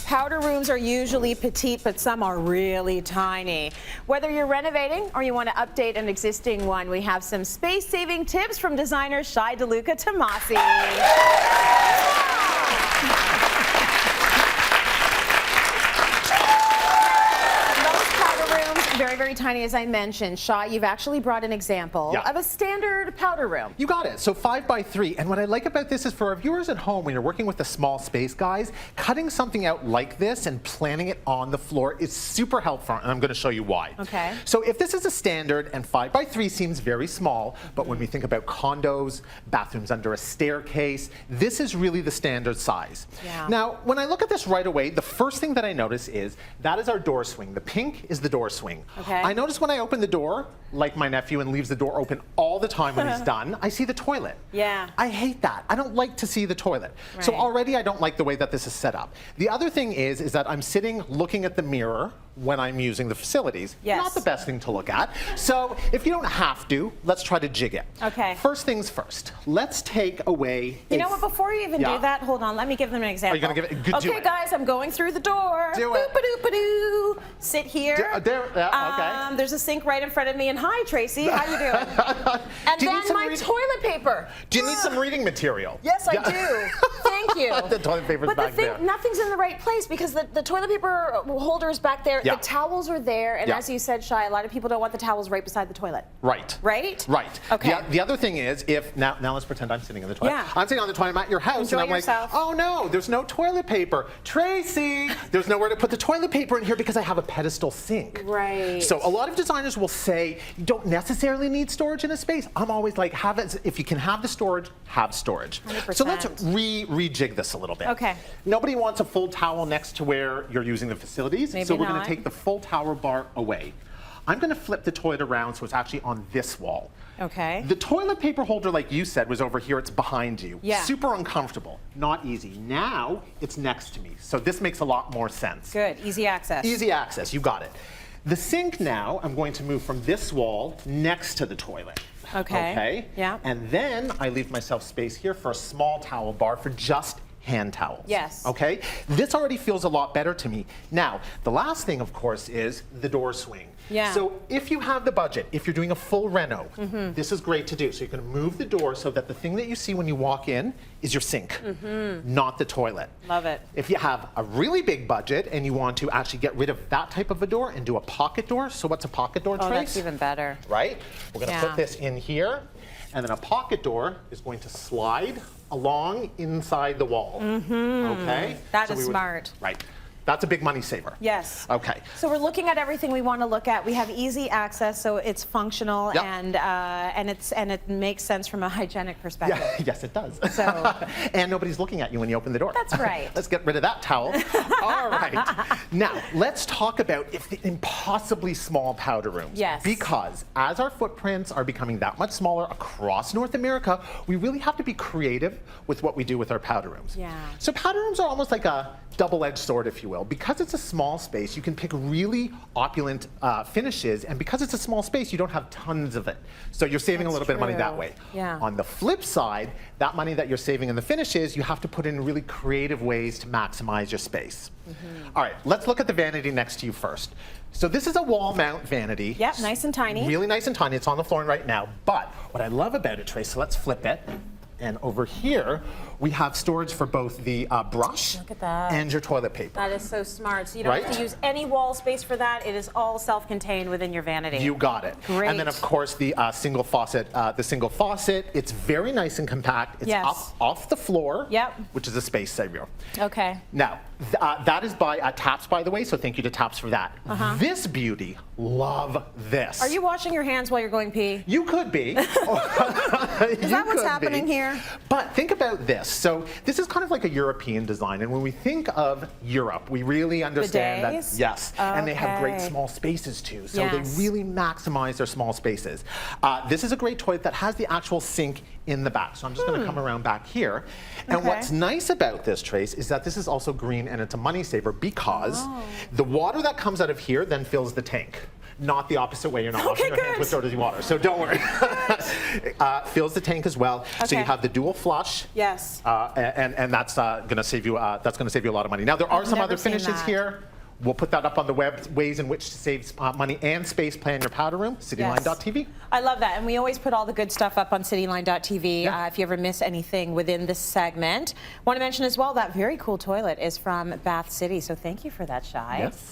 Powder rooms are usually petite, but some are really tiny. Whether you're renovating or you want to update an existing one, we have some space-saving tips from designer Shai Deluca-Tamasi. Very, very tiny, as I mentioned. Shai, you've actually brought an example of a standard powder room. You got it. So 5 by 3. And what I like about this is for our viewers at home, when you're working with a small space, guys, cutting something out like this and planning it on the floor is super helpful, and I'm going to show you why. Okay. So if this is a standard, and 5 by 3 seems very small, but when we think about condos, bathrooms under a staircase, this is really the standard size. Yeah. Now, when I look at this right away, the first thing that I notice is that is our door swing. The pink is the door swing. Okay. I notice when I open the door, like my nephew, and leaves the door open all the time when he's done, I see the toilet. Yeah. I hate that. I don't like to see the toilet. Right. So already I don't like the way that this is set up. The other thing is that I'm sitting looking at the mirror when I'm using the facilities. Yes. Not the best thing to look at. So if you don't have to, let's try to jig it. Okay. First things first. Let's take away. You know what? Before you even do that, hold on. Let me give them an example. Are you going to give it? Good, okay, guys, I'm going through the door. Do it. Boop-a-doop-a-doo. Sit here. Okay. There's a sink right in front of me. And hi, Tracy. How you doing? And then my toilet paper. Do you need some reading material? Yes, I do. Thank you. The toilet paper's back there. Nothing's in the right place because the toilet paper holder is back there. The towels are there. And as you said, Shai, a lot of people don't want the towels right beside the toilet. Right. Right? Right. Okay. The other thing is, now let's pretend I'm sitting in the toilet. Yeah. I'm sitting on the toilet. I'm at your house. Enjoy and I'm yourself. like, oh no, there's no toilet paper. Tracy, there's nowhere to put the toilet paper in here because I have a pedestal sink. Right. So a lot of designers will say, you don't necessarily need storage in a space. I'm always like, have it. If you can have the storage, have storage. 100%. So let's rejig this a little bit. Okay. Nobody wants a full towel next to where you're using the facilities. Maybe so we're going not. to take the full towel bar away. I'm going to flip the toilet around so it's actually on this wall. Okay. The toilet paper holder, like you said, was over here. It's behind you. Yeah. Super uncomfortable. Not easy. Now it's next to me. So this makes a lot more sense. Good. Easy access. Easy access. You got it. The sink now, I'm going to move from this wall next to the toilet. Okay. Okay? Yeah. And then I leave myself space here for a small towel bar for just hand towels. Yes. Okay? This already feels a lot better to me. Now, the last thing, of course, is the door swing. Yeah. So if you have the budget, if you're doing a full reno, this is great to do. So you're going to move the door so that the thing that you see when you walk in is your sink, not the toilet. Love it. If you have a really big budget and you want to actually get rid of that type of a door and do a pocket door, so what's a pocket door, Trace? Oh, that's even better. Right? We're going to put this in here, and then a pocket door is going to slide along inside the wall. Okay? That is smart. Right. That's a big money saver. Yes. Okay. So we're looking at everything we want to look at. We have easy access, so it's functional and it makes sense from a hygienic perspective. Yeah, yes, it does. So. And nobody's looking at you when you open the door. That's right. Let's get rid of that towel. All right. Now, let's talk about the impossibly small powder rooms. Yes. Because as our footprints are becoming that much smaller across North America, we really have to be creative with what we do with our powder rooms. Yeah. So powder rooms are almost like a double-edged sword, if you will. Because it's a small space, you can pick really opulent finishes, and because it's a small space, you don't have tons of it. So you're saving a little bit of money that way. Yeah. On the flip side, that money that you're saving in the finishes, you have to put in really creative ways to maximize your space. All right, let's look at the vanity next to you first. So this is a wall mount vanity. Yep, nice and tiny. Really nice and tiny. It's on the floor right now. But what I love about it, Trace, so let's flip it. And over here, we have storage for both the brush and your toilet paper. That is so smart. So you don't have to use any wall space for that. It is all self-contained within your vanity. You got it. Great. And then, of course, the single faucet. It's very nice and compact. It's up off the floor, which is a space saver. Okay. Now, that is by Taps, by the way, so thank you to Taps for that. This beauty, love this. Are you washing your hands while you're going pee? You could be. Is that what's happening here? But think about this. So this is kind of like a European design, and when we think of Europe, we really understand that, yes, and they have great small spaces too, so they really maximize their small spaces. This is a great toilet that has the actual sink in the back, so I'm just going to come around back here. And what's nice about this, Trace, is that this is also green and it's a money saver because the water that comes out of here then fills the tank. not the opposite way. You're not washing your good. hands with dirty water, so don't worry. Fills the tank as well. So you have the dual flush. Yes. And that's going to save you. That's going to save you a lot of money. Now there are some other finishes here. We'll put that up on the web, ways in which to save money and space. Plan your powder room, cityline.tv. I love that. And we always put all the good stuff up on cityline.tv if you ever miss anything within this segment. Want to mention as well that very cool toilet is from Bath City. So thank you for that, Shai. Yes.